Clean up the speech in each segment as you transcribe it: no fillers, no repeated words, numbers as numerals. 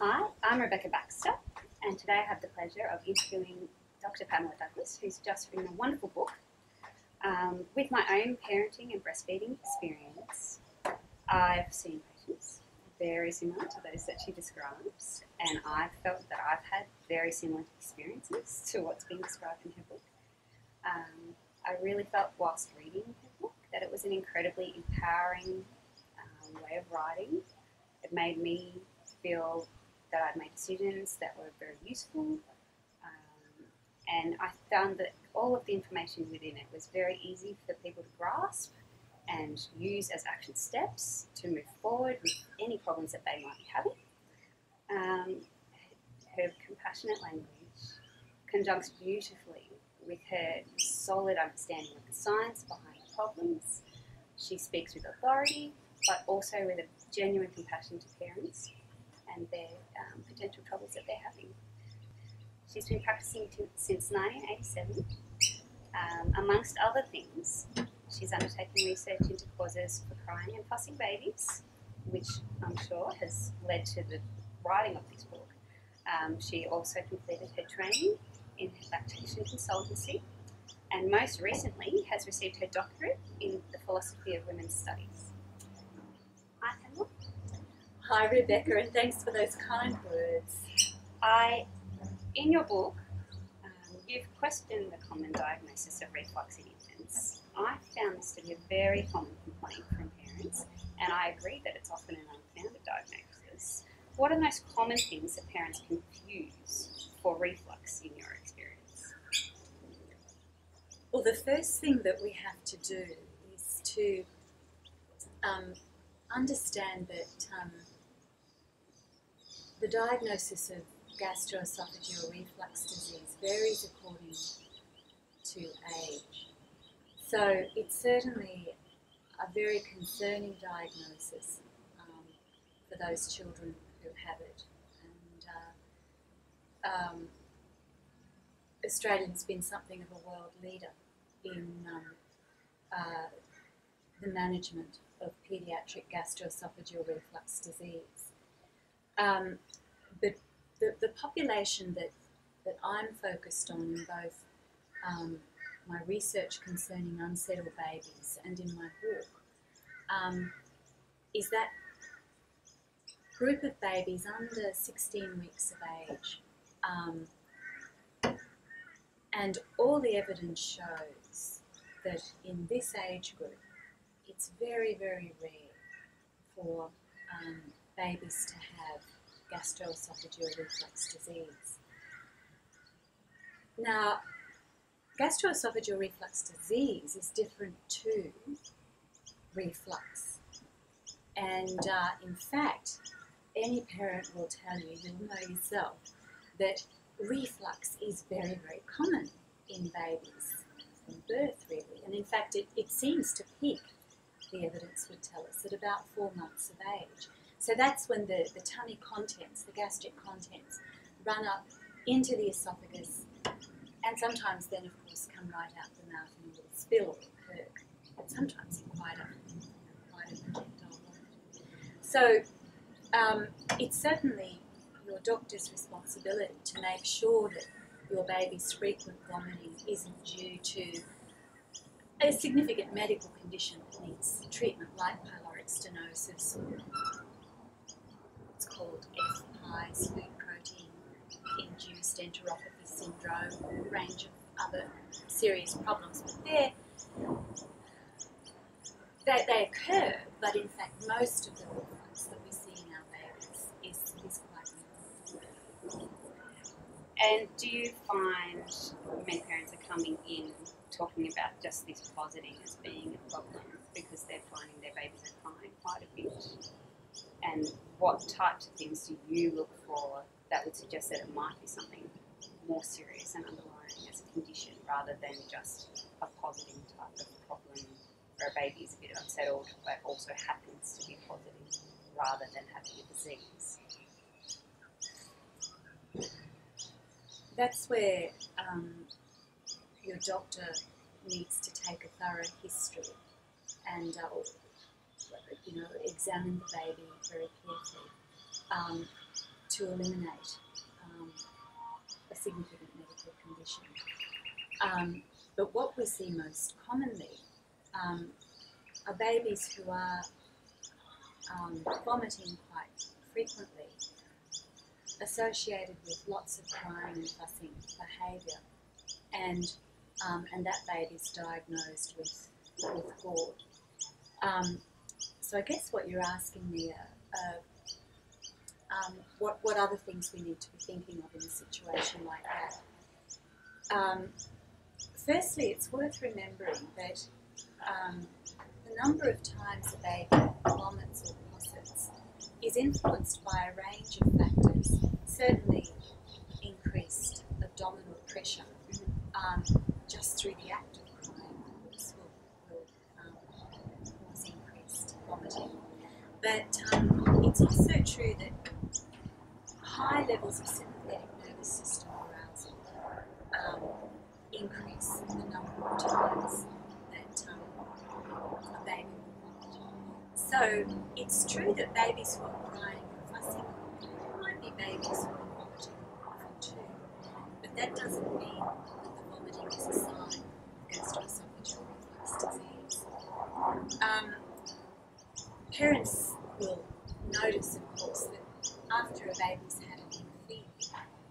Hi, I'm Rebecca Baxter, and today I have the pleasure of interviewing Dr. Pamela Douglas, who's just written a wonderful book. With my own parenting and breastfeeding experience, I've seen patients very similar to those that she describes, and I've felt that I've had very similar experiences to what's being described in her book. I really felt whilst reading her book that it was an incredibly empowering way of writing. It made me feel that I'd made decisions that were very useful, and I found that all of the information within it was very easy for people to grasp and use as action steps to move forward with any problems that they might be having. Her compassionate language conjuncts beautifully with her solid understanding of the science behind the problems. She speaks with authority, but also with a genuine compassion to parents and their potential troubles that they're having. She's been practicing since 1987. Amongst other things, she's undertaken research into causes for crying and fussing babies, which I'm sure has led to the writing of this book. She also completed her training in lactation consultancy, and most recently has received her doctorate in the philosophy of women's studies. Hi, Pamela. Hi, Rebecca, and thanks for those kind words. In your book, you've questioned the common diagnosis of reflux in infants. I found this to be a very common complaint from parents, and I agree that it's often an unfounded diagnosis. What are the most common things that parents confuse for reflux in your experience? Well, the first thing that we have to do is to understand that the diagnosis of gastroesophageal reflux disease varies according to age. So it's certainly a very concerning diagnosis for those children who have it. And Australia's been something of a world leader in the management of paediatric gastroesophageal reflux disease. But the population that I'm focused on in both my research concerning unsettled babies and in my book is that group of babies under 16 weeks of age. And all the evidence shows that in this age group, it's very, very rare for babies to have gastroesophageal reflux disease. Now, gastroesophageal reflux disease is different to reflux. And in fact, any parent will tell you, you'll know yourself, that reflux is very, very common in babies from birth, really. And in fact, it seems to peak, the evidence would tell us, at about 4 months of age. So that's when the tummy contents, the gastric contents, run up into the esophagus and sometimes then, of course, come right out the mouth in a little spill or a perk, but sometimes in quite a projectile way. So it's certainly your doctor's responsibility to make sure that your baby's frequent vomiting isn't due to a significant medical condition that needs treatment, like pyloric stenosis, or it's called FPIES, food protein induced enteropathy syndrome, or a range of other serious problems. But they occur, but in fact most of the reflux that we see in our babies is quite normal. And do you find many parents are coming in talking about just this vomiting as being a problem because they're finding their babies are crying quite a bit? And what types of things do you look for that would suggest that it might be something more serious and underlying as a condition rather than just a positive type of problem where a baby is a bit unsettled but also happens to be positive rather than having a disease? That's where your doctor needs to take a thorough history and examine the baby very carefully to to eliminate a significant medical condition. But what we see most commonly are babies who are vomiting quite frequently, associated with lots of crying and fussing behaviour, and that baby's diagnosed with GORD. So I guess what you're asking me what other things we need to be thinking of in a situation like that. Firstly, it's worth remembering that the number of times a baby vomits or posits is influenced by a range of factors. Certainly increased abdominal pressure just through the act of crying will cause increased vomiting. But it's also true that high levels of sympathetic nervous system arousal increase the number of times that a baby will vomit. So it's true that babies who are crying and fussing might be babies who are vomiting often too, but that doesn't mean that the vomiting is a sign of gastroesophageal reflux disease. Parents will notice, of course, that after a baby's had a feed,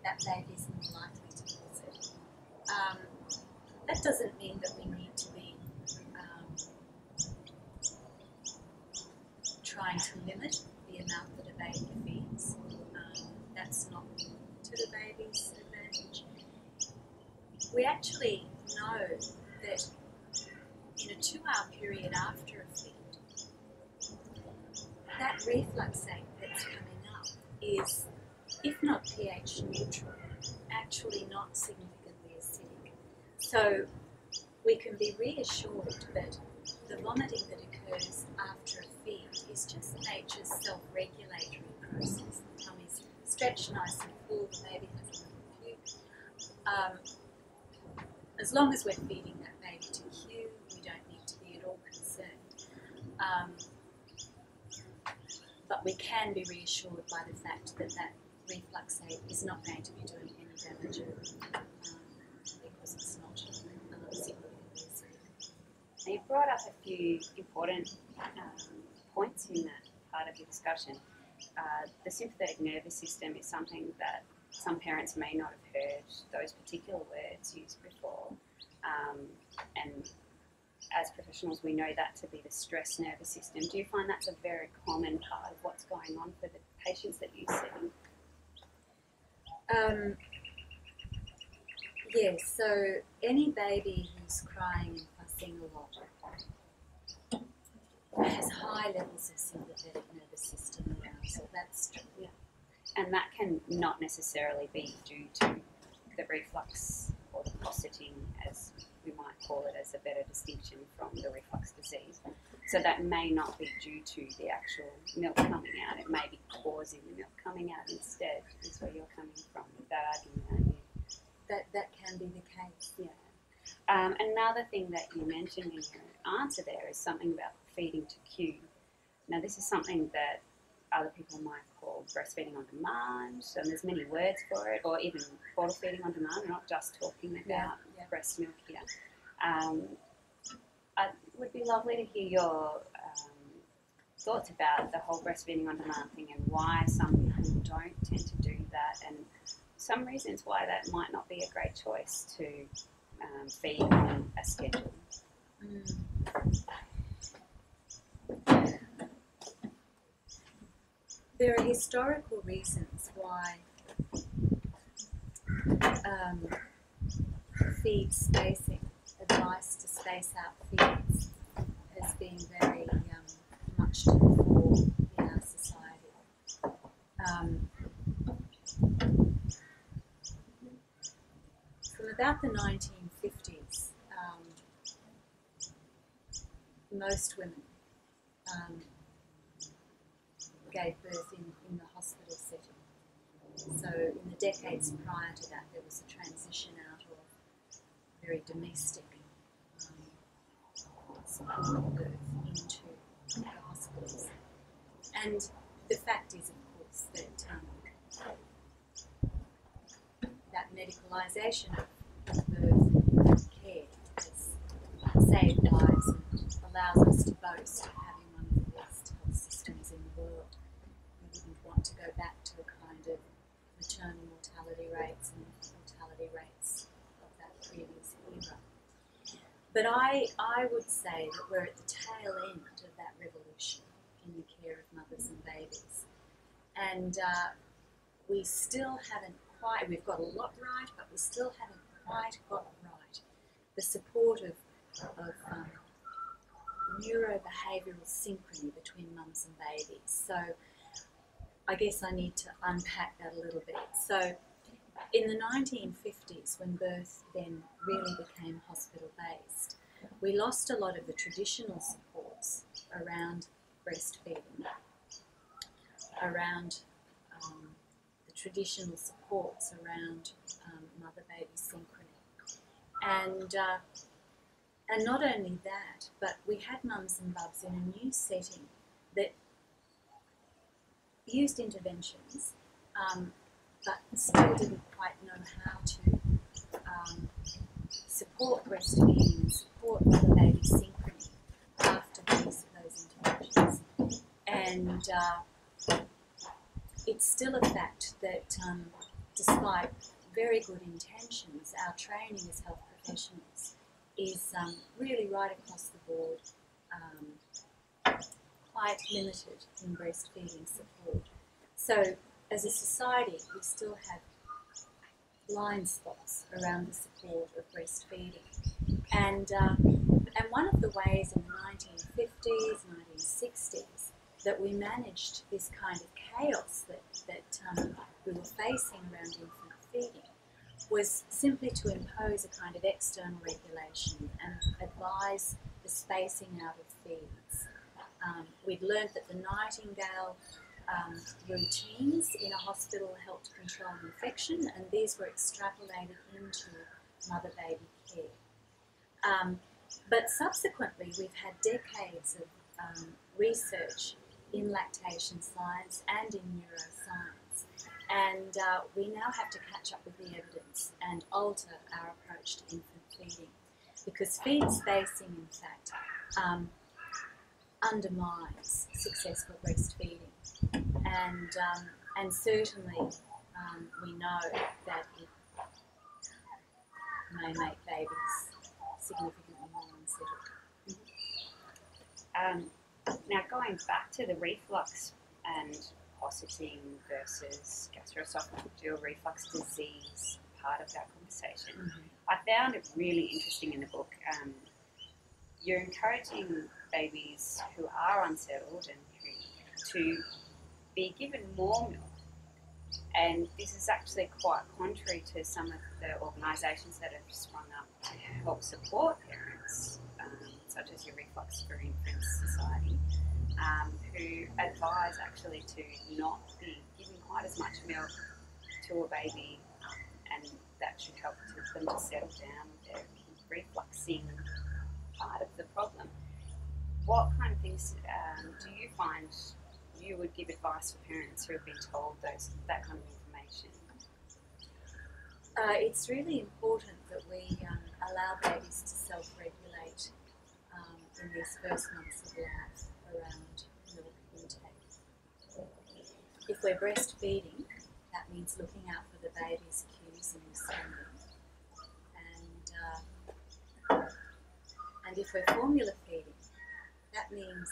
that baby is more likely to visit. That doesn't mean that we need to be trying to limit the amount that a baby feeds. That's not to the baby's advantage. We actually know that in a 2-hour period after a feed, that refluxate that's coming up is, if not pH neutral, actually not significantly acidic. So we can be reassured that the vomiting that occurs after a feed is just nature's self-regulatory process. The tummy's stretched nice and full, the baby has a little puke. As long as we're feeding that baby to Q, we don't need to be at all concerned. But we can be reassured by the fact that that refluxate is not going to be doing any damage because it's not significantly acidic. Now, you brought up a few important points in that part of your discussion. The sympathetic nervous system is something that some parents may not have heard those particular words used before, and as professionals we know that to be the stress nervous system. Do you find that's a very common part of what's going on for the patients that you see? Yes, so any baby who's crying and fussing a lot has high levels of sympathetic nervous system arousal. That's true. Yeah. And that can not necessarily be due to the reflux or the positing, as we might call it, as a better distinction from the reflux disease. So that may not be due to the actual milk coming out. It may be causing the milk coming out instead, is where you're coming from with that argument, aren't you? That can be the case. Yeah. Another thing that you mentioned in your answer there is something about feeding to Q. Now, this is something that other people might call breastfeeding on demand, so there's many words for it, or even bottle feeding on demand. We're not just talking about breast milk here. It would be lovely to hear your thoughts about the whole breastfeeding on demand thing and why some people don't tend to do that, and some reasons why that might not be a great choice to feed on a schedule. There are historical reasons why feed spacing, advice to space out feeds, has been very much to the fore in our society. From about the 1950s, most women gave birth in the hospital setting. So in the decades prior to that, there was a transition out of very domestic supported birth into the hospitals. And the fact is, of course, that normalisation of birth care has saved lives and allows us to boast of having one of the best health systems in the world. We wouldn't want to go back to the kind of maternal mortality rates and mortality rates of that previous era. But I would say that we're at the tail end of that revolution in the care of mothers and babies. And we still haven't quite, we've got a lot right, but we still haven't quite got right the support of neurobehavioural synchrony between mums and babies. So I guess I need to unpack that a little bit. So in the 1950s, when birth then really became hospital-based, we lost a lot of the traditional supports around breastfeeding, around the traditional supports around mother-baby synchrony. And not only that, but we had mums and bubs in a new setting that used interventions, but still didn't quite know how to support breastfeeding and support mother-baby synchrony after those interventions. And it's still a fact that despite very good intentions, our training as health professionals is really right across the board quite limited in breastfeeding support. So as a society, we still have blind spots around the support of breastfeeding. And one of the ways in the 1950s, 1960s, that we managed this kind of chaos that we were facing around infant feeding was simply to impose a kind of external regulation and advise the spacing out of feeds. We'd learned that the Nightingale routines in a hospital helped control infection, and these were extrapolated into mother-baby care. But subsequently, we've had decades of research in lactation science and in neuroscience, and we now have to catch up with the evidence and alter our approach to infant feeding, because feed spacing, in fact, undermines successful breastfeeding, and certainly we know that it may make babies significantly more unsettled. Now, going back to the reflux and positine versus gastroesophageal reflux disease part of that conversation, I found it really interesting in the book. You're encouraging babies who are unsettled and to be given more milk, and this is actually quite contrary to some of the organisations that have sprung up to help support parents, such as your Reflux for Infants Society, who advise actually to not be giving quite as much milk to a baby, and that should help them to settle down with their refluxing part of the problem. What kind of things do you find you would give advice for parents who have been told that kind of information? It's really important that we allow babies to self-regulate in these first months of life around milk intake. If we're breastfeeding, that means looking out for the baby's cues and responding. And if we're formula feeding, that means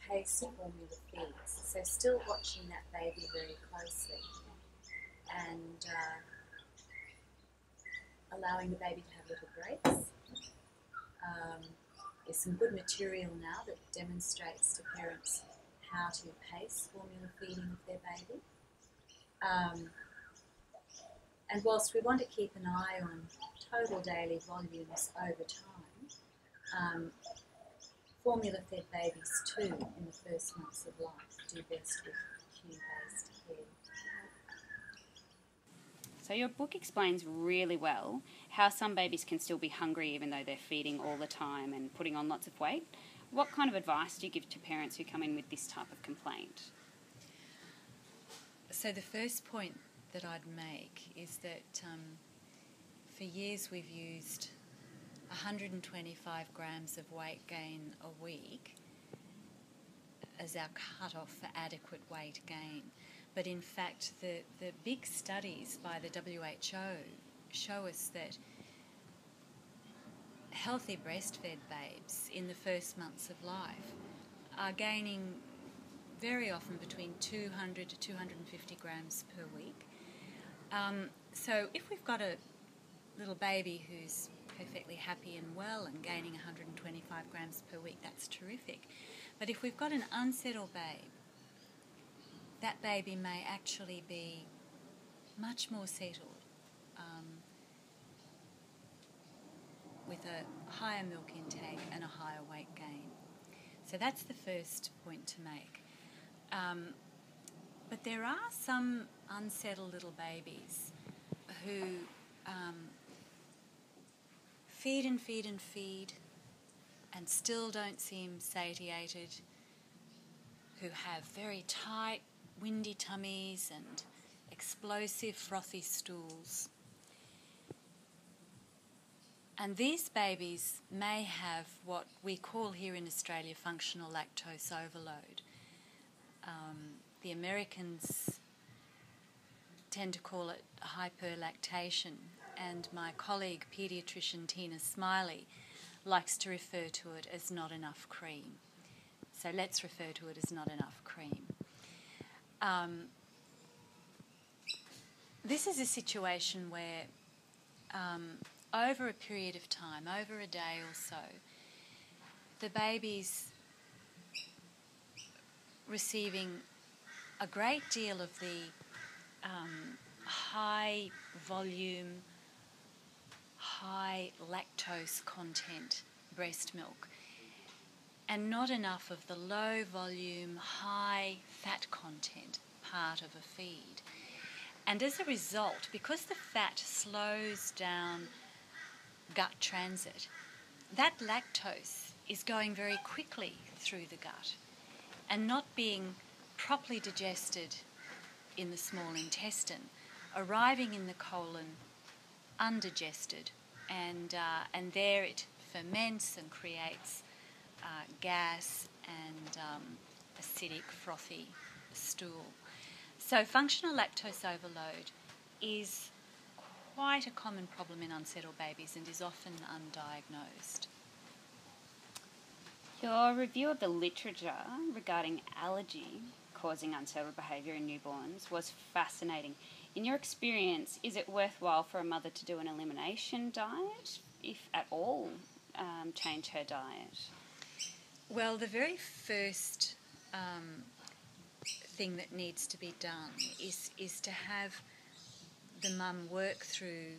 paced formula feeds. So still watching that baby very closely and allowing the baby to have little breaks. There's some good material now that demonstrates to parents how to pace formula feeding of their baby. And whilst we want to keep an eye on total daily volumes over time, formula-fed babies too in the first months of life do best with cue-based care. So your book explains really well how some babies can still be hungry even though they're feeding all the time and putting on lots of weight. What kind of advice do you give to parents who come in with this type of complaint? So the first point that I'd make is that for years we've used 125 grams of weight gain a week as our cut-off for adequate weight gain. But in fact, the big studies by the WHO show us that healthy breastfed babes in the first months of life are gaining very often between 200 to 250 grams per week. So if we've got a little baby who's perfectly happy and well and gaining 125 grams per week, that's terrific. But if we've got an unsettled babe, that baby may actually be much more settled, with a higher milk intake and a higher weight gain. So that's the first point to make. But there are some unsettled little babies who feed and feed and feed and still don't seem satiated, who have very tight, windy tummies and explosive, frothy stools. And these babies may have what we call here in Australia functional lactose overload. The Americans tend to call it hyperlactation, and my colleague, paediatrician Tina Smiley, likes to refer to it as not enough cream. So let's refer to it as not enough cream. This is a situation where over a period of time, over a day or so, the baby's receiving a great deal of the high volume, high lactose content breast milk, and not enough of the low volume, high fat content part of a feed. And as a result, because the fat slows down gut transit, that lactose is going very quickly through the gut and not being properly digested in the small intestine, arriving in the colon undigested, and there it ferments and creates gas and acidic, frothy stool. So functional lactose overload is quite a common problem in unsettled babies and is often undiagnosed. Your review of the literature regarding allergy causing unsettled behaviour in newborns was fascinating. In your experience, is it worthwhile for a mother to do an elimination diet, if at all, change her diet? Well, the very first thing that needs to be done is to have the mum work through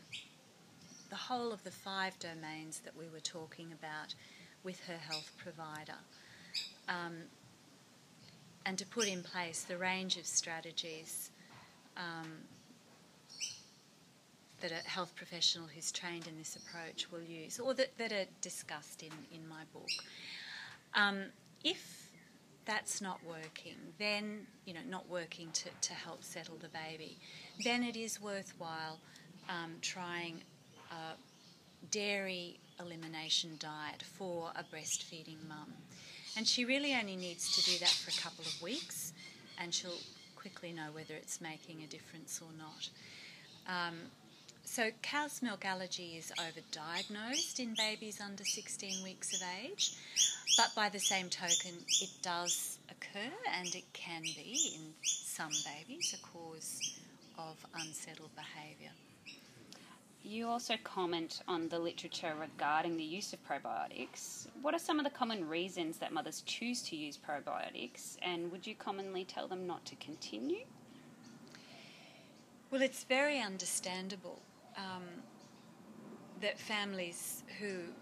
the whole of the 5 domains that we were talking about with her health provider, and to put in place the range of strategies that a health professional who's trained in this approach will use, or that are discussed in my book. If that's not working, then, not working to help settle the baby, then it is worthwhile trying a dairy elimination diet for a breastfeeding mum. And she really only needs to do that for a couple of weeks, and she'll quickly know whether it's making a difference or not. So cow's milk allergy is overdiagnosed in babies under 16 weeks of age, but by the same token, it does occur, and it can be, in some babies, a cause of unsettled behaviour. You also comment on the literature regarding the use of probiotics. What are some of the common reasons that mothers choose to use probiotics, and would you commonly tell them not to continue? Well, it's very understandable that families who,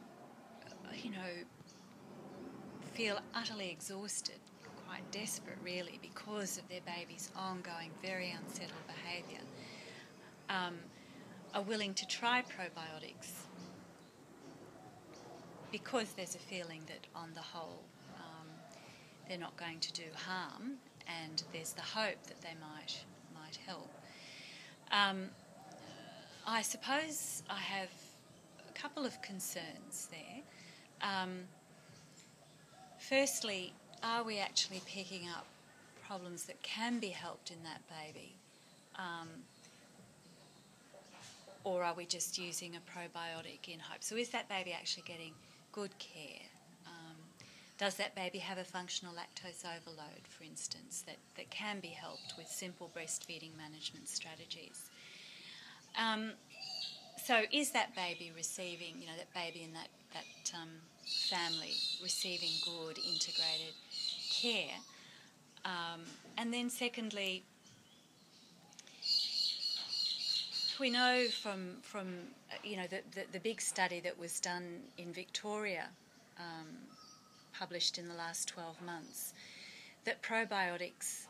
feel utterly exhausted, quite desperate really, because of their baby's ongoing, very unsettled behaviour, are willing to try probiotics because there's a feeling that on the whole they're not going to do harm, and there's the hope that they might help. I suppose I have a couple of concerns there. Firstly, are we actually picking up problems that can be helped in that baby? Or are we just using a probiotic in hope? So is that baby actually getting good care? Does that baby have a functional lactose overload, for instance, that can be helped with simple breastfeeding management strategies? So is that baby receiving, that baby in that family receiving good integrated care? And then secondly, we know from the big study that was done in Victoria, published in the last 12 months, that probiotics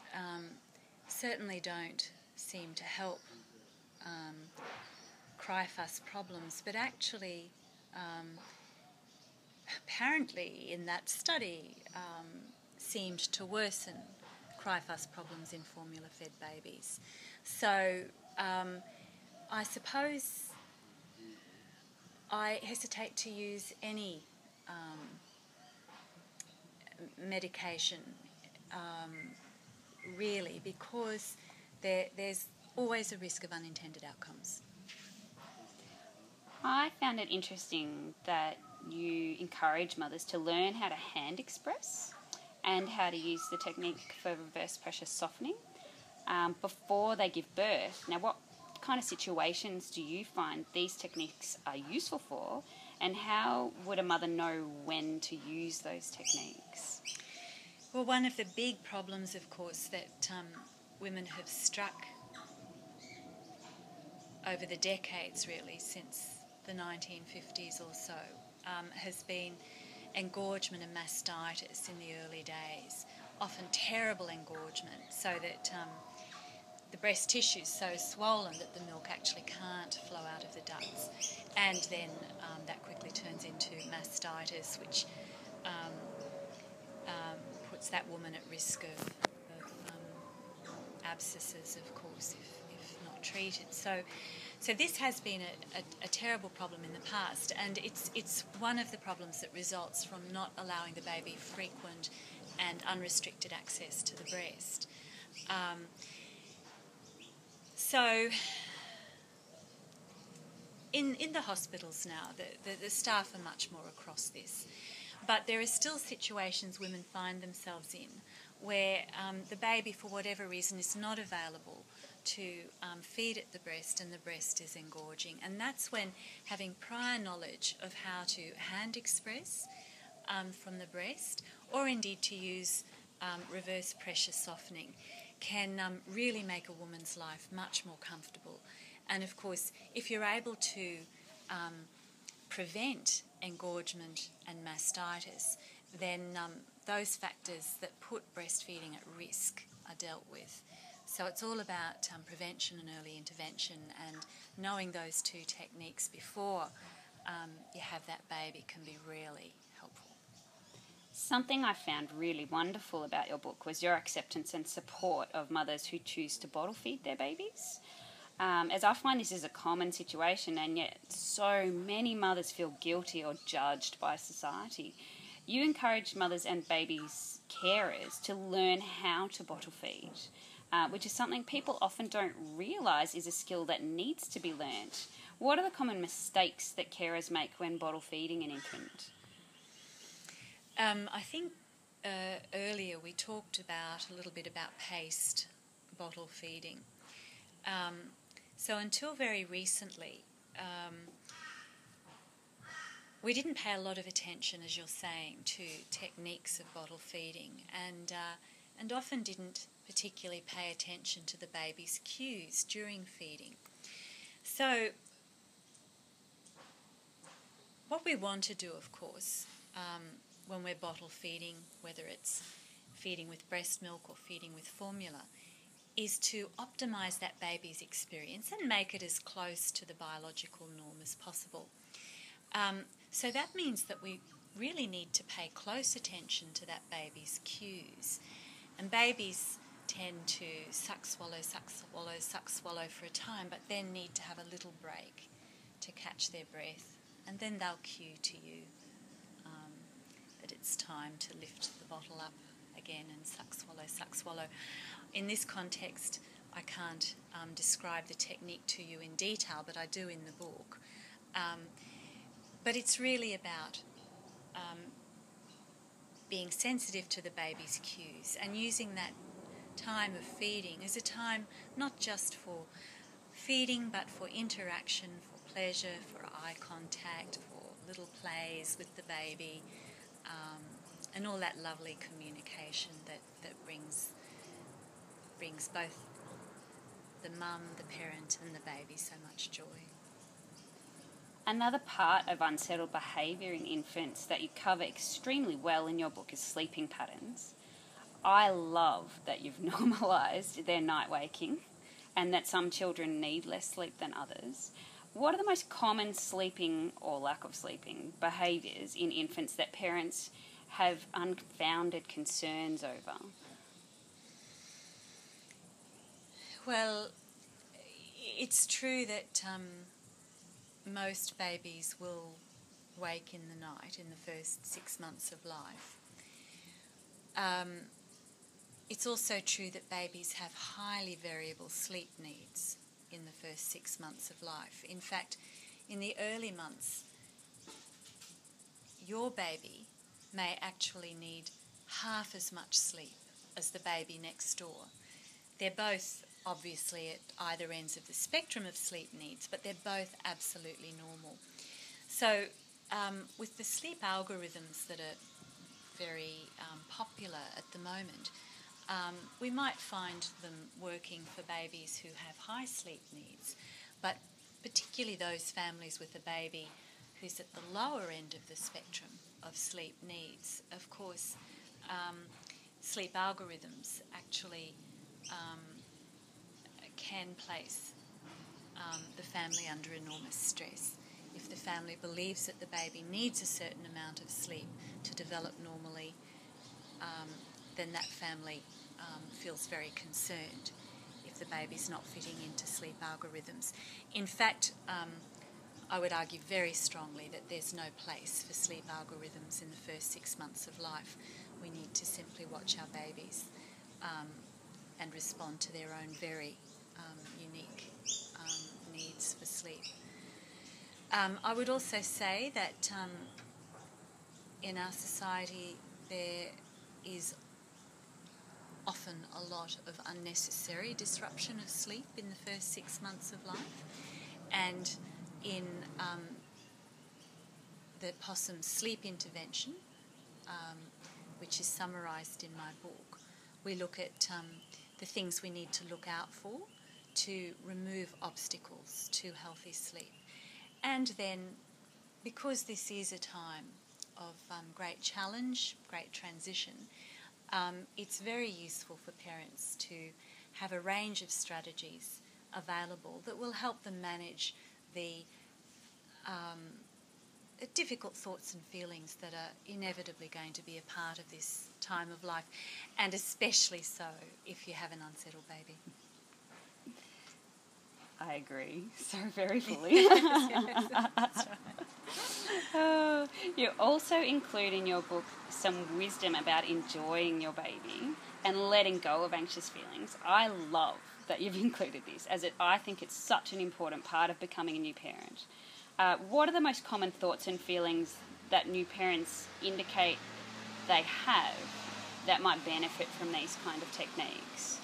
certainly don't seem to help cry-fuss problems, but actually, apparently in that study, seemed to worsen cry-fuss problems in formula-fed babies. So I suppose I hesitate to use any medication really, because there's always a risk of unintended outcomes. I found it interesting that you encourage mothers to learn how to hand express and how to use the technique for reverse pressure softening before they give birth. Now, what kind of situations do you find these techniques are useful for, and how would a mother know when to use those techniques? Well, one of the big problems, of course, that women have struck over the decades, really, since the 1950s or so, has been engorgement and mastitis in the early days, often terrible engorgement, so that the breast tissue is so swollen that the milk actually can't flow out of the ducts, and then that quickly turns into mastitis, which puts that woman at risk of abscesses, of course, if not treated. So this has been a terrible problem in the past, and it's one of the problems that results from not allowing the baby frequent and unrestricted access to the breast. So in the hospitals now, the staff are much more across this, but there are still situations women find themselves in where the baby, for whatever reason, is not available to feed at the breast, and the breast is engorging. And that's when having prior knowledge of how to hand express from the breast, or indeed to use reverse pressure softening, can really make a woman's life much more comfortable. And of course, if you're able to prevent engorgement and mastitis, then those factors that put breastfeeding at risk are dealt with. So it's all about prevention and early intervention, and knowing those two techniques before you have that baby can be really helpful. Something I found really wonderful about your book was your acceptance and support of mothers who choose to bottle feed their babies. As I find this is a common situation, and yet so many mothers feel guilty or judged by society. You encourage mothers and babies' carers to learn how to bottle feed, which is something people often don't realise is a skill that needs to be learnt. What are the common mistakes that carers make when bottle feeding an infant? I think earlier we talked a little bit about paced bottle feeding. So until very recently, we didn't pay a lot of attention, as you're saying, to techniques of bottle feeding, and often didn't particularly pay attention to the baby's cues during feeding. So what we want to do, of course, when we're bottle feeding, whether it's feeding with breast milk or feeding with formula, is to optimise that baby's experience and make it as close to the biological norm as possible. So that means that we really need to pay close attention to that baby's cues. And babies tend to suck, swallow for a time, but then need to have a little break to catch their breath, and then they'll cue to you that it's time to lift the bottle up again and suck, swallow. In this context, I can't describe the technique to you in detail, but I do in the book. But it's really about being sensitive to the baby's cues and using that time of feeding as a time not just for feeding but for interaction, for pleasure, for eye contact, for little plays with the baby, and all that lovely communication that brings both the mum, the parent and the baby so much joy. Another part of unsettled behaviour in infants that you cover extremely well in your book is sleeping patterns. I love that you've normalised their night waking and that some children need less sleep than others. What are the most common sleeping or lack of sleeping behaviours in infants that parents have unfounded concerns over? Well, it's true that most babies will wake in the night in the first 6 months of life. It's also true that babies have highly variable sleep needs in the first 6 months of life. In fact, in the early months, your baby may actually need half as much sleep as the baby next door. They're both obviously at either ends of the spectrum of sleep needs, but they're both absolutely normal. So with the sleep algorithms that are very popular at the moment, we might find them working for babies who have high sleep needs, but particularly those families with a baby who's at the lower end of the spectrum of sleep needs. Of course, sleep algorithms actually can place the family under enormous stress. If the family believes that the baby needs a certain amount of sleep to develop normally, then that family feels very concerned if the baby's not fitting into sleep algorithms. In fact, I would argue very strongly that there's no place for sleep algorithms in the first 6 months of life. We need to simply watch our babies and respond to their own very unique needs for sleep. I would also say that in our society there is often a lot of unnecessary disruption of sleep in the first 6 months of life, and in the Possum Sleep Intervention, which is summarised in my book, we look at the things we need to look out for to remove obstacles to healthy sleep. And then, because this is a time of great challenge, great transition, it's very useful for parents to have a range of strategies available that will help them manage the difficult thoughts and feelings that are inevitably going to be a part of this time of life, and especially so if you have an unsettled baby. I agree so very fully. That's right. You also include in your book some wisdom about enjoying your baby and letting go of anxious feelings. I love that you've included this, as I think it's such an important part of becoming a new parent. What are the most common thoughts and feelings that new parents indicate they have that might benefit from these kind of techniques?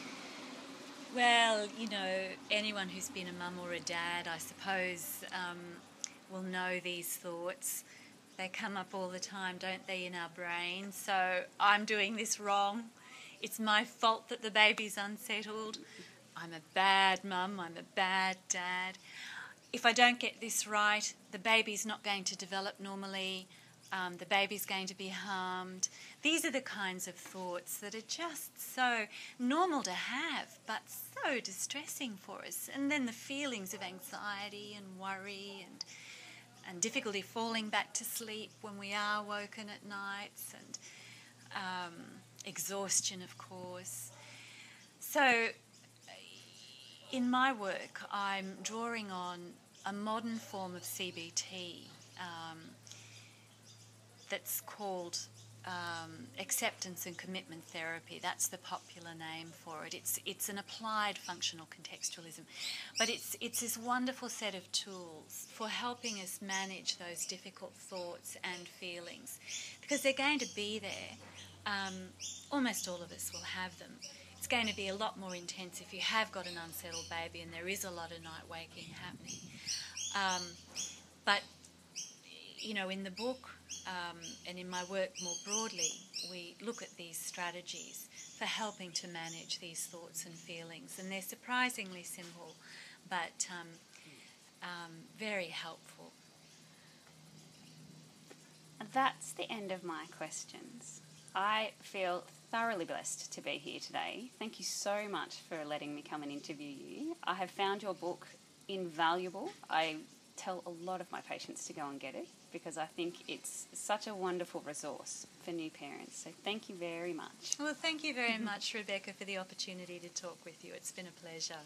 Well, you know, anyone who's been a mum or a dad, I suppose, will know these thoughts. They come up all the time, don't they, in our brain? So I'm doing this wrong. It's my fault that the baby's unsettled. I'm a bad mum. I'm a bad dad. If I don't get this right, the baby's not going to develop normally. The baby's going to be harmed. These are the kinds of thoughts that are just so normal to have, but so distressing for us. And then the feelings of anxiety and worry and difficulty falling back to sleep when we are woken at nights, and exhaustion, of course. So in my work, I'm drawing on a modern form of CBT that's called acceptance and commitment therapy. That's the popular name for it. It's an applied functional contextualism, but it's this wonderful set of tools for helping us manage those difficult thoughts and feelings, because they're going to be there. Almost all of us will have them. It's going to be a lot more intense if you have got an unsettled baby and there is a lot of night waking happening. But you know, in the book and in my work more broadly, we look at these strategies for helping to manage these thoughts and feelings, and they're surprisingly simple, but very helpful. That's the end of my questions. I feel thoroughly blessed to be here today. Thank you so much for letting me come and interview you. I have found your book invaluable. I tell a lot of my patients to go and get it because I think it's such a wonderful resource for new parents. So thank you very much. Well, thank you very much, Rebecca, for the opportunity to talk with you. It's been a pleasure.